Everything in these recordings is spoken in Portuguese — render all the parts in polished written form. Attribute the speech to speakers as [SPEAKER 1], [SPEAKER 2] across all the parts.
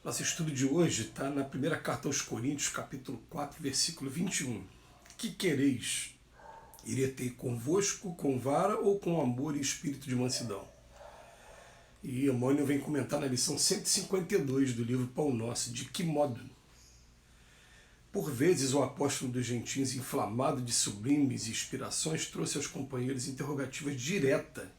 [SPEAKER 1] Nosso estudo de hoje está na primeira carta aos Coríntios, capítulo 4, versículo 21. Que quereis? Irei ter convosco com vara ou com amor e espírito de mansidão? E Emmanuel vem comentar na lição 152 do livro Pão Nosso, de que modo? Por vezes o apóstolo dos gentios, inflamado de sublimes inspirações, trouxe aos companheiros interrogativas diretas,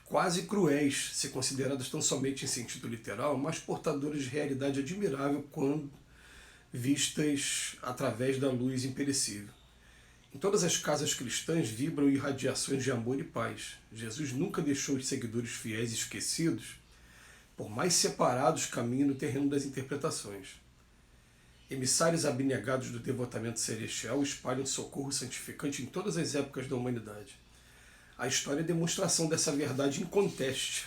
[SPEAKER 1] quase cruéis, se consideradas tão somente em sentido literal, mas portadoras de realidade admirável quando vistas através da luz imperecível. Em todas as casas cristãs vibram irradiações de amor e paz. Jesus nunca deixou os seguidores fiéis esquecidos, por mais separados caminhem no terreno das interpretações. Emissários abnegados do devotamento celestial espalham socorro santificante em todas as épocas da humanidade. A história é demonstração dessa verdade inconteste.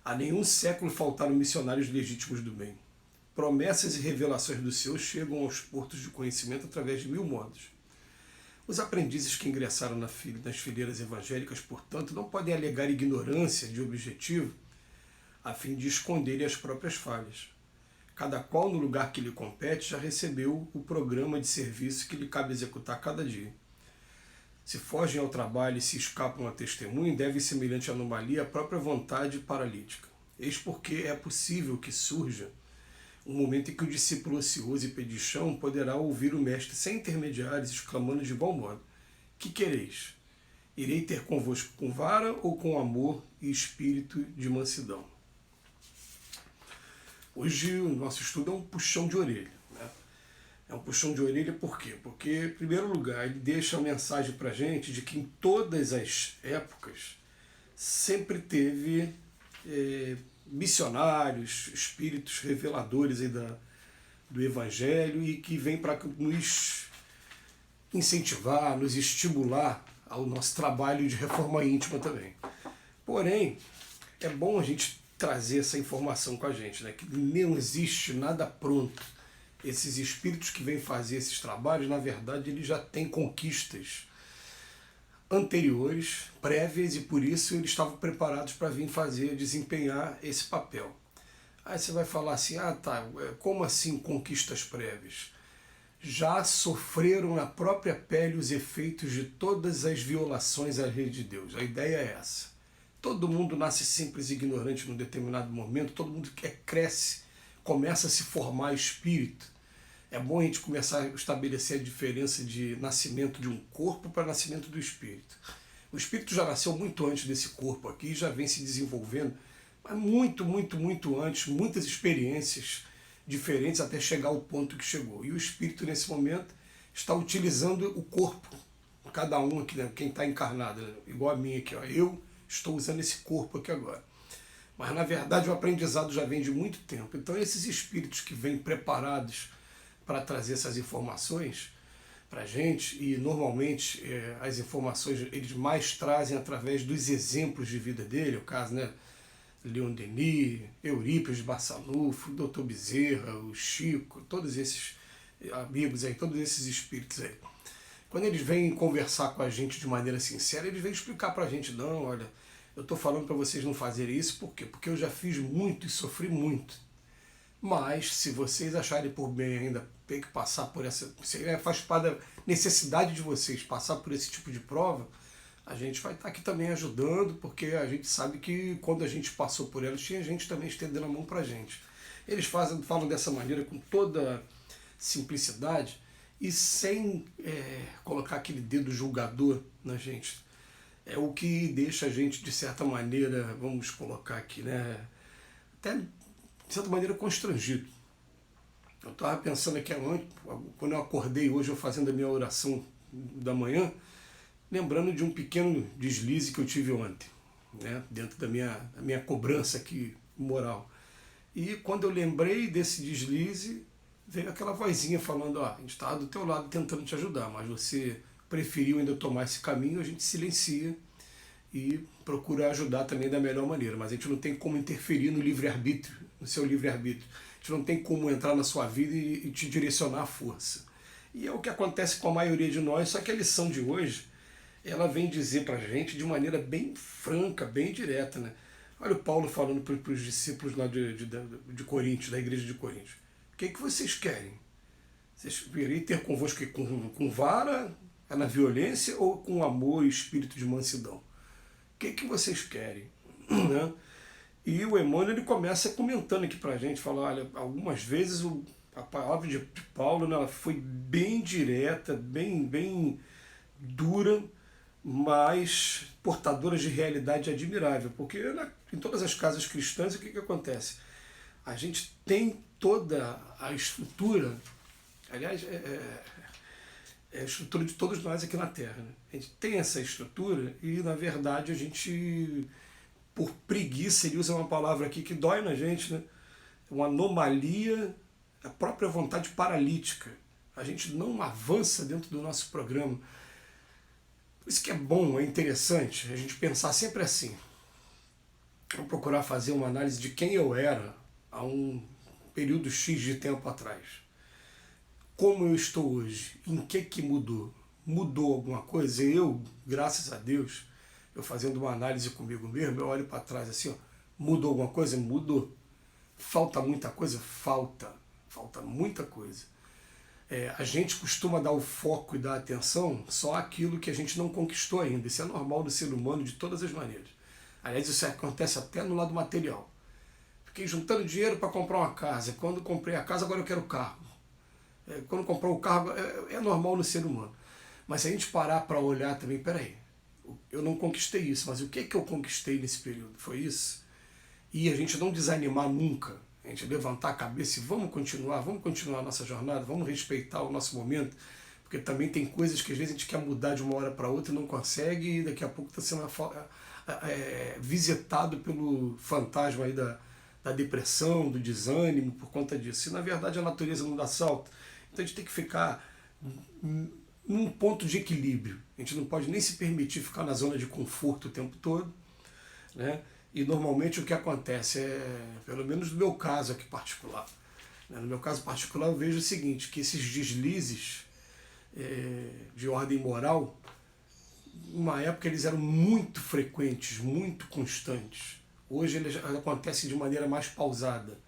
[SPEAKER 1] A nenhum século faltaram missionários legítimos do bem. Promessas e revelações do Senhor chegam aos portos de conhecimento através de 1000 modos. Os aprendizes que ingressaram nas fileiras evangélicas, portanto, não podem alegar ignorância de objetivo a fim de esconderem as próprias falhas. Cada qual, no lugar que lhe compete, já recebeu o programa de serviço que lhe cabe executar cada dia. Se fogem ao trabalho e se escapam a testemunho, deve, semelhante anomalia, à própria vontade paralítica. Eis porque é possível que surja um momento em que o discípulo ocioso e pedichão poderá ouvir o mestre sem intermediários, exclamando de bom modo: que quereis? Irei ter convosco com vara ou com amor e espírito de mansidão? Hoje o nosso estudo é um puxão de orelha. É um puxão de orelha por quê? Porque, em primeiro lugar, ele deixa a mensagem para a gente de que em todas as épocas sempre teve missionários, espíritos reveladores aí do Evangelho e que vem para nos incentivar, nos estimular ao nosso trabalho de reforma íntima também. Porém, é bom a gente trazer essa informação com a gente, né? Que não existe nada pronto. Esses espíritos que vêm fazer esses trabalhos, na verdade, eles já têm conquistas anteriores, prévias, e por isso eles estavam preparados para vir fazer, desempenhar esse papel. Aí você vai falar assim, como assim conquistas prévias? Já sofreram na própria pele os efeitos de todas as violações à lei de Deus. A ideia é essa. Todo mundo nasce simples e ignorante num determinado momento, todo mundo que cresce, começa a se formar espírito. É bom a gente começar a estabelecer a diferença de nascimento de um corpo para nascimento do espírito. O espírito já nasceu muito antes desse corpo aqui, já vem se desenvolvendo, mas muito antes, muitas experiências diferentes até chegar ao ponto que chegou. E o espírito, nesse momento, está utilizando o corpo, cada um aqui, né? Quem está encarnado, né? Igual a mim aqui, ó. Eu estou usando esse corpo aqui agora. Mas, na verdade, o aprendizado já vem de muito tempo. Então, esses espíritos que vêm preparados para trazer essas informações para a gente, e normalmente as informações eles mais trazem através dos exemplos de vida dele, o caso, né? Leon Denis, Eurípides Barçanufo, o Dr. Bezerra, o Chico, todos esses amigos aí, todos esses espíritos aí. Quando eles vêm conversar com a gente de maneira sincera, eles vêm explicar para a gente, não, olha, eu estou falando para vocês não fazerem isso, por quê? Porque eu já fiz muito e sofri muito. Mas, se vocês acharem por bem ainda ter que passar por essa... faz parte da necessidade de vocês passar por esse tipo de prova, a gente vai estar aqui também ajudando, porque a gente sabe que quando a gente passou por elas, tinha gente também estendendo a mão para a gente. Eles falam dessa maneira com toda simplicidade e sem colocar aquele dedo julgador na gente. É o que deixa a gente, de certa maneira, vamos colocar aqui, né? Até de certa maneira constrangido. Eu estava pensando aqui quando eu acordei hoje, eu fazendo a minha oração da manhã, lembrando de um pequeno deslize que eu tive ontem, né, dentro da minha cobrança aqui moral. E quando eu lembrei desse deslize, veio aquela vozinha falando, a gente estava do teu lado tentando te ajudar, mas você preferiu ainda tomar esse caminho, a gente silencia e procura ajudar também da melhor maneira, mas a gente não tem como interferir no livre-arbítrio, no seu livre-arbítrio. A gente não tem como entrar na sua vida e te direcionar à força. E é o que acontece com a maioria de nós, só que a lição de hoje, ela vem dizer pra gente de maneira bem franca, bem direta, né? Olha o Paulo falando para os discípulos lá de Coríntios, da igreja de Coríntios. O que vocês querem? Vocês querem ter convosco com vara, na violência, ou com amor e espírito de mansidão? O que vocês querem? Né? E o Emmanuel ele começa comentando aqui para a gente, fala, olha, algumas vezes a palavra de Paulo, né, ela foi bem direta, bem dura, mas portadora de realidade admirável, porque em todas as casas cristãs o que acontece? A gente tem toda a estrutura, aliás, é a estrutura de todos nós aqui na Terra. Né? A gente tem essa estrutura e, na verdade, a gente, por preguiça, ele usa uma palavra aqui que dói na gente, né? Uma anomalia, a própria vontade paralítica. A gente não avança dentro do nosso programa. Por isso que é bom, é interessante a gente pensar sempre assim. Vou procurar fazer uma análise de quem eu era há um período X de tempo atrás. Como eu estou hoje? Em que mudou? Mudou alguma coisa? Eu, graças a Deus, eu fazendo uma análise comigo mesmo, eu olho para trás assim, ó, mudou alguma coisa? Mudou. Falta muita coisa? Falta. Falta muita coisa. A gente costuma dar o foco e dar atenção só àquilo que a gente não conquistou ainda. Isso é normal do ser humano de todas as maneiras. Aliás, isso acontece até no lado material. Fiquei juntando dinheiro para comprar uma casa. Quando comprei a casa, agora eu quero o carro. Quando comprou o carro, é normal no ser humano. Mas se a gente parar para olhar também, peraí, eu não conquistei isso, mas o que eu conquistei nesse período? Foi isso? E a gente não desanimar nunca, a gente levantar a cabeça e vamos continuar a nossa jornada, vamos respeitar o nosso momento, porque também tem coisas que às vezes a gente quer mudar de uma hora para outra e não consegue, e daqui a pouco está sendo visitado pelo fantasma aí da depressão, do desânimo, por conta disso. E na verdade a natureza não dá salto. Então a gente tem que ficar num ponto de equilíbrio. A gente não pode nem se permitir ficar na zona de conforto o tempo todo, né? E normalmente o que acontece pelo menos no meu caso aqui particular, né? No meu caso particular eu vejo o seguinte, que esses deslizes de ordem moral, numa época eles eram muito frequentes, muito constantes. Hoje eles acontecem de maneira mais pausada.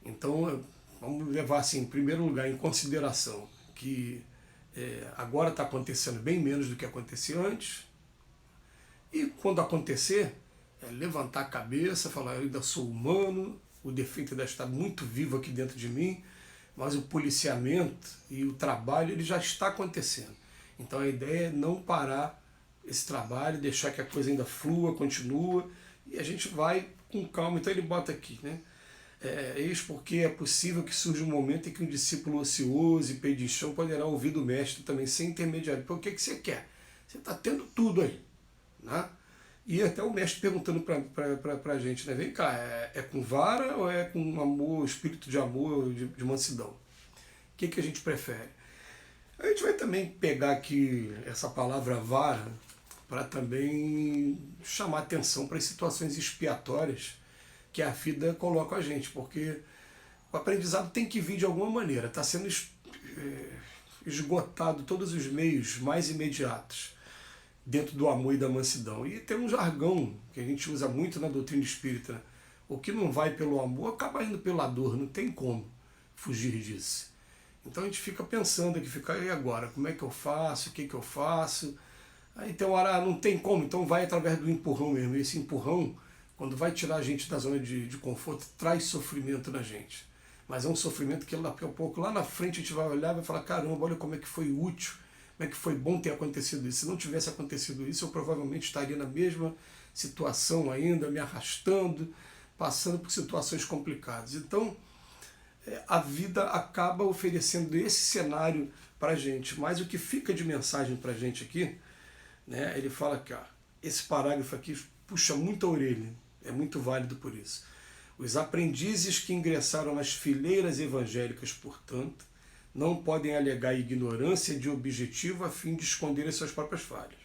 [SPEAKER 1] Então, vamos levar assim, em primeiro lugar, em consideração que agora está acontecendo bem menos do que acontecia antes. E quando acontecer, levantar a cabeça, falar, eu ainda sou humano, o defeito ainda está muito vivo aqui dentro de mim, mas o policiamento e o trabalho ele já está acontecendo. Então a ideia é não parar esse trabalho, deixar que a coisa ainda flua, continua, e a gente vai com calma. Então ele bota aqui, né? Eis porque é possível que surja um momento em que um discípulo ocioso e pedichão poderá ouvir do mestre também, sem intermediário. Por que você quer? Você está tendo tudo aí, né? E até o mestre perguntando para a gente, né? Vem cá, é com vara ou é com amor, espírito de amor, de mansidão? O que a gente prefere? A gente vai também pegar aqui essa palavra vara para também chamar atenção para as situações expiatórias que a vida coloca a gente, porque o aprendizado tem que vir de alguma maneira, está sendo esgotado todos os meios mais imediatos dentro do amor e da mansidão. E tem um jargão que a gente usa muito na doutrina espírita, né? O que não vai pelo amor acaba indo pela dor, não tem como fugir disso. Então a gente fica pensando aqui, e agora? Como é que eu faço? O que eu faço? Aí tem uma hora, não tem como, então vai através do empurrão mesmo. E esse empurrão, quando vai tirar a gente da zona de conforto, traz sofrimento na gente. Mas é um sofrimento que daqui a pouco, lá na frente, a gente vai olhar e vai falar, caramba, olha como é que foi útil, como é que foi bom ter acontecido isso. Se não tivesse acontecido isso, eu provavelmente estaria na mesma situação ainda, me arrastando, passando por situações complicadas. Então, a vida acaba oferecendo esse cenário para a gente. Mas o que fica de mensagem para a gente aqui, né, ele fala que esse parágrafo aqui puxa muito a orelha, é muito válido por isso. Os aprendizes que ingressaram nas fileiras evangélicas, portanto, não podem alegar ignorância de objetivo a fim de esconder as suas próprias falhas.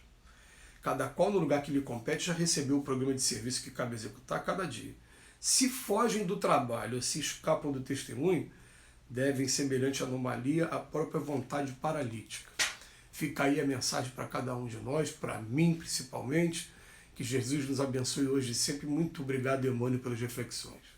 [SPEAKER 1] Cada qual no lugar que lhe compete já recebeu o programa de serviço que cabe executar a cada dia. Se fogem do trabalho ou se escapam do testemunho, devem, semelhante anomalia, à própria vontade paralítica. Fica aí a mensagem para cada um de nós, para mim principalmente, Que Jesus nos abençoe hoje e sempre. Muito obrigado, Emmanuel, pelas reflexões.